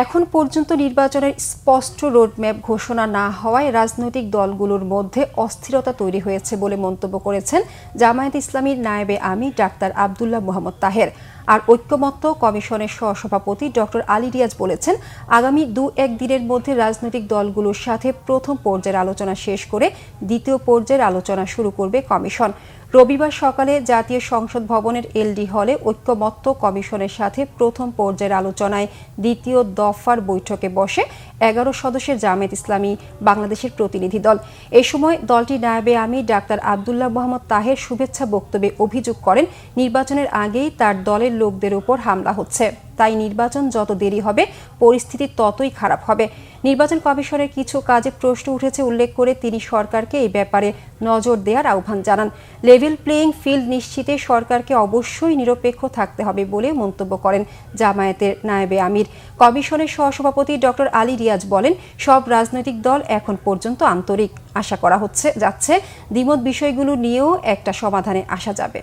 এখন পর্যন্ত নির্বাচনের স্পষ্ট রোডম্যাপ ঘোষণা না হওয়ায় রাজনৈতিক দলগুলোর মধ্যে অস্থিরতা তৈরি হয়েছে বলে মন্তব্য করেছেন জামায়াতে ইসলামীর নায়েবে আমির ডাক্তার আব্দুল্লাহ মোহাম্মদ তাহের। আর ঐক্যমত্য কমিশনের সহসভাপতি ডক্টর আলী রিয়াজ বলেছেন, আগামী 2-1 দিনের মধ্যে রাজনৈতিক দলগুলোর সাথে প্রথম পর্যায়ের আলোচনা শেষ করে দ্বিতীয় পর্যায়ের আলোচনা শুরু করবে কমিশন। রবিবার সকালে জাতীয় সংসদ ভবনের এলডি হলে ঐক্যমত্য কমিশনের সাথে প্রথম পর্যায়ের আলোচনায় দ্বিতীয় দফার বৈঠকে বসে 11 সদস্যের জামায়াত ইসলামী বাংলাদেশের প্রতিনিধি দল। এ সময় দলটির নায়েবে আমির ডাক্তার আব্দুল্লাহ মোহাম্মদ তাহের শুভেচ্ছা বক্তব্যে অভিযোগ করেন, নির্বাচনের আগেই তার দলের লোকদের উপর হামলা হচ্ছে, তাই নির্বাচন যত দেরি হবে পরিস্থিতি ততই খারাপ হবে। নির্বাচন কমিশনের কিছু কাজে প্রশ্ন উঠেছে উল্লেখ করে তিনি সরকারকে এই ব্যাপারে নজর দেওয়ার আহ্বান জানান। লেভেল প্লেয়িং ফিল্ড নিশ্চিতে সরকারকে অবশ্যই নিরপেক্ষ থাকতে হবে বলে মন্তব্য করেন জামায়াতের নায়েবে আমির। কমিশনের সহসভাপতি ডক্টর আলী রিয়াজ বলেন, সব রাজনৈতিক দল এখন পর্যন্ত আন্তরিক, আশা করা যাচ্ছে দ্বিমত বিষয়গুলো নিয়েও একটা সমাধানে আসা যাবে।